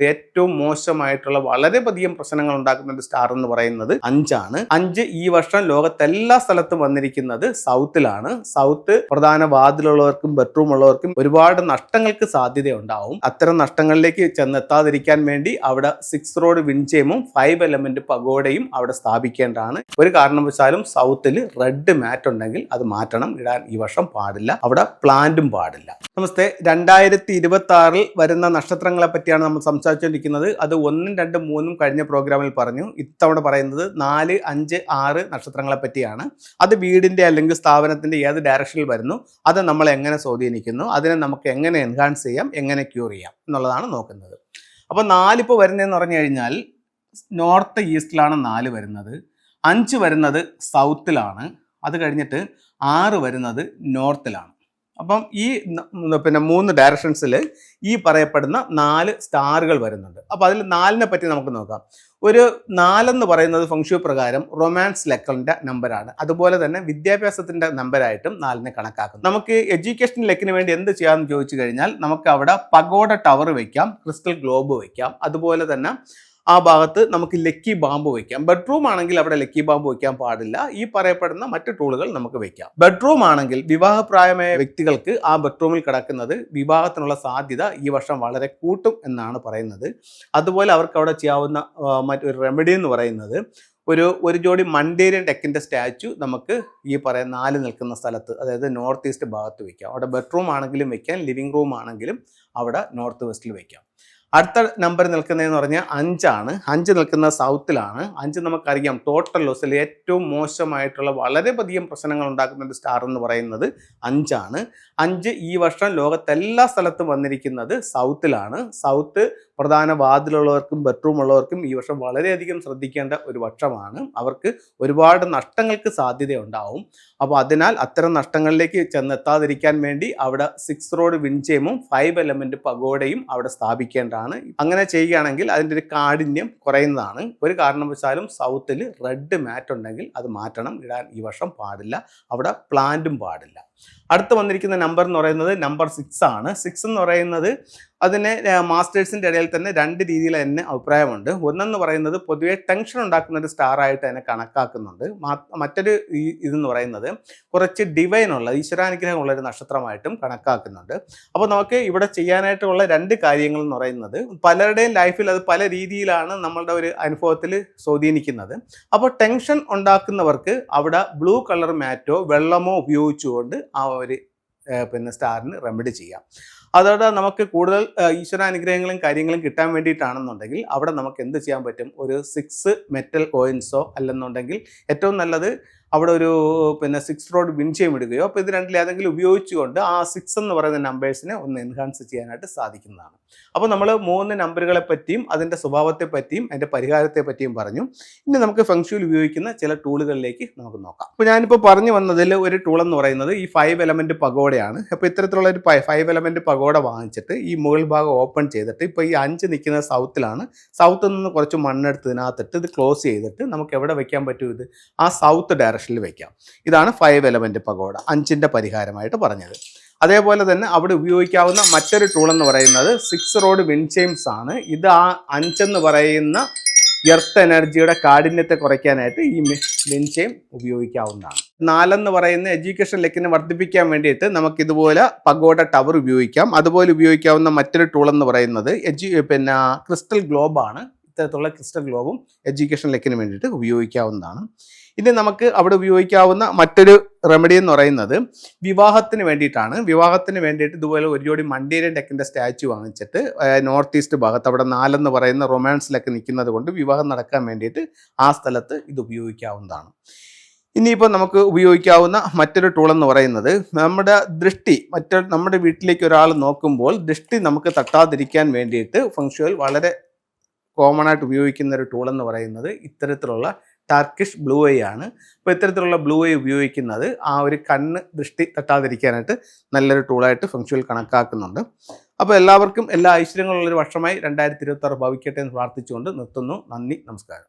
ഏറ്റവും മോശമായിട്ടുള്ള വളരെയധികം പ്രശ്നങ്ങൾ ഉണ്ടാക്കുന്ന ഒരു സ്റ്റാർ എന്ന് പറയുന്നത് 5 ആണ്. 5 ഈ വർഷം ലോകത്തെല്ലാ സ്ഥലത്തും വന്നിരിക്കുന്നത് സൗത്തിലാണ്. സൗത്ത് പ്രധാന വാതിലുള്ളവർക്കും ബെഡ്റൂം ഉള്ളവർക്കും ഒരുപാട് നഷ്ടങ്ങൾക്ക് സാധ്യത ഉണ്ടാവും. അത്തരം നഷ്ടങ്ങളിലേക്ക് ചെന്നെത്താതിരിക്കാൻ വേണ്ടി അവിടെ 6 റോഡ് വിൻചെയിമും 5 എലമെന്റ് പഗോഡയും അവിടെ സ്ഥാപിക്കേണ്ടതാണ്. ഒരു കാരണവശാലും സൗത്തിൽ റെഡ് മാറ്റ് ഉണ്ടെങ്കിൽ അത് മാറ്റണം, ഇടാൻ ഈ വർഷം പാടില്ല. അവിടെ പ്ലാന്റും പാടില്ല. നമസ്തേ. 2026 വരുന്ന നക്ഷത്രങ്ങളെ പറ്റിയാണ് നമ്മൾ സംസാരിച്ചുകൊണ്ടിരിക്കുന്നത്. അത് 1, 2, 3 കഴിഞ്ഞ പ്രോഗ്രാമിൽ പറഞ്ഞു. ഇത്തവണ പറയുന്നത് 4, 5, 6 നക്ഷത്രങ്ങളെ പറ്റിയാണ്. അത് വീടിന്റെ അല്ലെങ്കിൽ സ്ഥാപനത്തിന്റെ ഏത് ഡയറക്ഷനിൽ വരുന്നു, അത് നമ്മളെ എങ്ങനെ സ്വാധീനിക്കുന്നു, അതിനെ നമുക്ക് എങ്ങനെ എൻഹാൻസ് ചെയ്യാം, എങ്ങനെ ക്യൂർ ചെയ്യാം എന്നുള്ളതാണ് നോക്കുന്നത്. അപ്പോൾ 4 ഇപ്പോൾ വരുന്നതെന്ന് പറഞ്ഞു കഴിഞ്ഞാൽ നോർത്ത് ഈസ്റ്റിലാണ് 4 വരുന്നത്, 5 വരുന്നത് സൗത്തിലാണ്, അത് കഴിഞ്ഞിട്ട് 6 വരുന്നത് നോർത്തിലാണ്. അപ്പം ഈ 3 ഡയറക്ഷൻസിൽ ഈ പറയപ്പെടുന്ന 4 സ്റ്റാറുകൾ വരുന്നുണ്ട്. അപ്പോൾ അതിൽ 4നെ പറ്റി നമുക്ക് നോക്കാം. ഒരു 4 എന്ന് പറയുന്നത് ഫംഗ്ഷു പ്രകാരം റൊമാൻസ് ലെക്കറിന്റെ നമ്പറാണ്. അതുപോലെ തന്നെ വിദ്യാഭ്യാസത്തിന്റെ നമ്പറായിട്ടും 4നെ കണക്കാക്കും. നമുക്ക് എഡ്യൂക്കേഷൻ ലെക്കിന് വേണ്ടി എന്ത് ചെയ്യാമെന്ന് ചോദിച്ചു കഴിഞ്ഞാൽ നമുക്ക് അവിടെ പഗോഡ ടവർ വയ്ക്കാം, ക്രിസ്റ്റൽ ഗ്ലോബ് വയ്ക്കാം, അതുപോലെ തന്നെ ആ ഭാഗത്ത് നമുക്ക് ലക്കി ബാമ്പ് വയ്ക്കാം. ബെഡ്റൂം ആണെങ്കിൽ അവിടെ ലക്കി ബാമ്പ് വയ്ക്കാൻ പാടില്ല. ഈ പറയപ്പെടുന്ന മറ്റു ടൂളുകൾ നമുക്ക് വയ്ക്കാം. ബെഡ്റൂം ആണെങ്കിൽ വിവാഹപ്രായമായ വ്യക്തികൾക്ക് ആ ബെഡ്റൂമിൽ കിടക്കുന്നത് വിവാഹത്തിനുള്ള സാധ്യത ഈ വർഷം വളരെ കൂട്ടും എന്നാണ് പറയുന്നത്. അതുപോലെ അവർക്ക് അവിടെ ചെയ്യാവുന്ന മറ്റൊരു റെമഡി എന്ന് പറയുന്നത് ഒരു ജോഡി മണ്ടേരിയൻ ഡെക്കിന്റെ സ്റ്റാച്ചു നമുക്ക് ഈ പറയുന്ന 4 നിൽക്കുന്ന സ്ഥലത്ത്, അതായത് നോർത്ത് ഈസ്റ്റ് ഭാഗത്ത് വയ്ക്കാം. അവിടെ ബെഡ്റൂം ആണെങ്കിലും വയ്ക്കാം, ലിവിംഗ് റൂം ആണെങ്കിലും അവിടെ നോർത്ത് വെസ്റ്റിൽ വയ്ക്കാം. അടുത്ത നമ്പർ നിൽക്കുന്നതെന്ന് പറഞ്ഞാൽ 5 ആണ്. 5 നിൽക്കുന്ന സൗത്തിലാണ്. 5 നമുക്കറിയാം ടോട്ടൽ ലോസിൽ ഏറ്റവും മോശമായിട്ടുള്ള വളരെയധികം പ്രശ്നങ്ങൾ ഉണ്ടാക്കുന്ന ഒരു സ്റ്റാർ എന്ന് പറയുന്നത് 5 ആണ്. 5 ഈ വർഷം ലോകത്തെല്ലാ സ്ഥലത്തും വന്നിരിക്കുന്നത് സൗത്തിലാണ്. സൗത്ത് പ്രധാന വാതിലുള്ളവർക്കും ബെഡ്റൂം ഉള്ളവർക്കും ഈ വർഷം വളരെയധികം ശ്രദ്ധിക്കേണ്ട ഒരു വർഷമാണ്. അവർക്ക് ഒരുപാട് നഷ്ടങ്ങൾക്ക് സാധ്യത ഉണ്ടാവും. അപ്പോൾ അതിനാൽ അത്തരം നഷ്ടങ്ങളിലേക്ക് ചെന്നെത്താതിരിക്കാൻ വേണ്ടി അവിടെ 6 റോഡ് വിൻചെയിമും 5 എലമെന്റ് പഗോഡയും അവിടെ സ്ഥാപിക്കേണ്ടതാണ്. അങ്ങനെ ചെയ്യുകയാണെങ്കിൽ അതിൻ്റെ ഒരു കാഠിന്യം കുറയുന്നതാണ്. ഒരു കാരണവശാലും സൗത്തിൽ റെഡ് മാറ്റ് ഉണ്ടെങ്കിൽ അത് മാറ്റണം, ഇടാൻ ഈ വർഷം പാടില്ല. അവിടെ പ്ലാന്റും പാടില്ല. അടുത്ത് വന്നിരിക്കുന്ന നമ്പർ എന്ന് പറയുന്നത് നമ്പർ 6 ആണ്. 6 എന്ന് പറയുന്നത് അതിനെ മാസ്റ്റേഴ്സിൻ്റെ ഇടയിൽ തന്നെ 2 രീതിയിൽ തന്നെ അഭിപ്രായമുണ്ട്. ഒന്നെന്ന് പറയുന്നത് പൊതുവെ ടെൻഷൻ ഉണ്ടാക്കുന്ന ഒരു സ്റ്റാർ ആയിട്ട് അതിനെ കണക്കാക്കുന്നുണ്ട്. മറ്റൊരു ഇതെന്ന് പറയുന്നത് കുറച്ച് ഡിവൈനുള്ള ഈശ്വരാനുഗ്രഹമുള്ള ഒരു നക്ഷത്രമായിട്ടും കണക്കാക്കുന്നുണ്ട്. അപ്പോൾ നമുക്ക് ഇവിടെ ചെയ്യാനായിട്ടുള്ള 2 കാര്യങ്ങൾ എന്ന് പറയുന്നത് പലരുടെയും ലൈഫിൽ അത് പല രീതിയിലാണ് നമ്മളുടെ ഒരു അനുഭവത്തിൽ സ്വാധീനിക്കുന്നത്. അപ്പോൾ ടെൻഷൻ ഉണ്ടാക്കുന്നവർക്ക് അവിടെ ബ്ലൂ കളർ മാറ്റോ വെള്ളമോ ഉപയോഗിച്ചുകൊണ്ട് ആ ഒരു സ്റ്റാറിന് റെമഡി ചെയ്യാം. അതോടെ നമുക്ക് കൂടുതൽ ഈശ്വരാനുഗ്രഹങ്ങളും കാര്യങ്ങളും കിട്ടാൻ വേണ്ടിയിട്ടാണെന്നുണ്ടെങ്കിൽ അവിടെ നമുക്ക് എന്ത് ചെയ്യാൻ പറ്റും, ഒരു 6 മെറ്റൽ കോയിൻസോ അല്ലെന്നുണ്ടെങ്കിൽ ഏറ്റവും നല്ലത് അവിടെ ഒരു 6 റോഡ് വിൻചെയിം ഇടുകയോ, അപ്പോൾ ഇത് രണ്ടിലേതെങ്കിലും ഉപയോഗിച്ചുകൊണ്ട് ആ 6 എന്ന് പറയുന്ന നമ്പേഴ്സിനെ ഒന്ന് എൻഹാൻസ് ചെയ്യാനായിട്ട് സാധിക്കുന്നതാണ്. അപ്പോൾ നമ്മൾ 3 നമ്പറുകളെ പറ്റിയും അതിൻ്റെ സ്വഭാവത്തെ പറ്റിയും അതിൻ്റെ പരിഹാരത്തെ പറ്റിയും പറഞ്ഞു. ഇനി നമുക്ക് ഫംഗ്ഷനിൽ ഉപയോഗിക്കുന്ന ചില ടൂളുകളിലേക്ക് നമുക്ക് നോക്കാം. അപ്പോൾ ഞാനിപ്പോൾ പറഞ്ഞു വന്നതിൽ ഒരു ടൂൾ എന്ന് പറയുന്നത് ഈ 5 എലമെന്റ് പഗോഡയാണ്. അപ്പോൾ ഇത്തരത്തിലുള്ള ഒരു 5 എലമെന്റ് പഗോഡ വാങ്ങിച്ചിട്ട് ഈ മുകൾ ഭാഗം ഓപ്പൺ ചെയ്തിട്ട് ഇപ്പോൾ ഈ 5 നിൽക്കുന്നത് സൗത്തിലാണ്. സൗത്തിൽ നിന്ന് കുറച്ച് മണ്ണെടുത്ത് ഇതിനകത്തിട്ട് ഇത് ക്ലോസ് ചെയ്തിട്ട് നമുക്ക് എവിടെ വെക്കാൻ പറ്റും, ഇത് ആ സൗത്ത് ഡയറക്ഷനിൽ വെക്കാം. ഇതാണ് 5 എലമെന്റ് പഗോഡ 5ന്റെ പരിഹാരമായിട്ട് പറഞ്ഞത്. അതേപോലെ തന്നെ അവിടെ ഉപയോഗിക്കാവുന്ന മറ്റൊരു ടൂൾ എന്ന് പറയുന്നത് 6 റോഡ് വിൻചെയിംസ് ആണ്. ഇത് ആ 5 എന്ന് പറയുന്ന എർത്ത് എനർജിയുടെ കാഠിന്യത്തെ കുറയ്ക്കാനായിട്ട് ഈ വിൻചെയിം ഉപയോഗിക്കാവുന്നതാണ്. 4 എന്ന് പറയുന്ന എഡ്യൂക്കേഷൻ ലെക്കിനെ വർദ്ധിപ്പിക്കാൻ വേണ്ടിയിട്ട് നമുക്ക് ഇതുപോലെ പഗോഡ ടവർ ഉപയോഗിക്കാം. അതുപോലെ ഉപയോഗിക്കാവുന്ന മറ്റൊരു ടൂൾ എന്ന് പറയുന്നത് ക്രിസ്റ്റൽ ഗ്ലോബാണ്. ഇത്തരത്തിലുള്ള ക്രിസ്റ്റൽ ഗ്ലോബും എഡ്യൂക്കേഷൻ ലെക്കിന് വേണ്ടിയിട്ട് ഉപയോഗിക്കാവുന്നതാണ്. ഇനി നമുക്ക് അവിടെ ഉപയോഗിക്കാവുന്ന മറ്റൊരു റെമഡി എന്ന് പറയുന്നത് വിവാഹത്തിന് വേണ്ടിയിട്ടാണ്. വിവാഹത്തിന് വേണ്ടിയിട്ട് ഇതുപോലെ ഒരു ജോഡി മണ്ടേരിയൻ ഡെക്കിൻ്റെ സ്റ്റാച്ചു വാങ്ങിച്ചിട്ട് നോർത്ത് ഈസ്റ്റ് ഭാഗത്ത് അവിടെ 4 എന്ന് പറയുന്ന റൊമാൻസിലൊക്കെ നിൽക്കുന്നത് കൊണ്ട് വിവാഹം നടക്കാൻ വേണ്ടിയിട്ട് ആ സ്ഥലത്ത് ഇത് ഉപയോഗിക്കാവുന്നതാണ്. ഇനിയിപ്പോൾ നമുക്ക് ഉപയോഗിക്കാവുന്ന മറ്റൊരു ടൂൾ എന്ന് പറയുന്നത് നമ്മുടെ ദൃഷ്ടി നമ്മുടെ വീട്ടിലേക്ക് ഒരാൾ നോക്കുമ്പോൾ ദൃഷ്ടി നമുക്ക് തട്ടാതിരിക്കാൻ വേണ്ടിയിട്ട് ഫംഗ്ഷനിൽ വളരെ കോമൺ ആയിട്ട് ഉപയോഗിക്കുന്ന ഒരു ടൂൾ എന്ന് പറയുന്നത് ഇത്തരത്തിലുള്ള ടർക്കിഷ് ബ്ലൂ ഐ ആണ്. അപ്പോൾ ഇത്തരത്തിലുള്ള ബ്ലൂ ഐ ഉപയോഗിക്കുന്നത് ആ ഒരു കണ്ണ് ദൃഷ്ടി തട്ടാതിരിക്കാനായിട്ട് നല്ലൊരു ടൂളായിട്ട് ഫംഗ്ഷനിൽ കണക്കാക്കുന്നുണ്ട്. അപ്പോൾ എല്ലാവർക്കും എല്ലാ ഐശ്വര്യങ്ങളുള്ളൊരു വർഷമായി 2026 ഭവിക്കട്ടെ എന്ന് പ്രാർത്ഥിച്ചുകൊണ്ട് നിർത്തുന്നു. നന്ദി, നമസ്കാരം.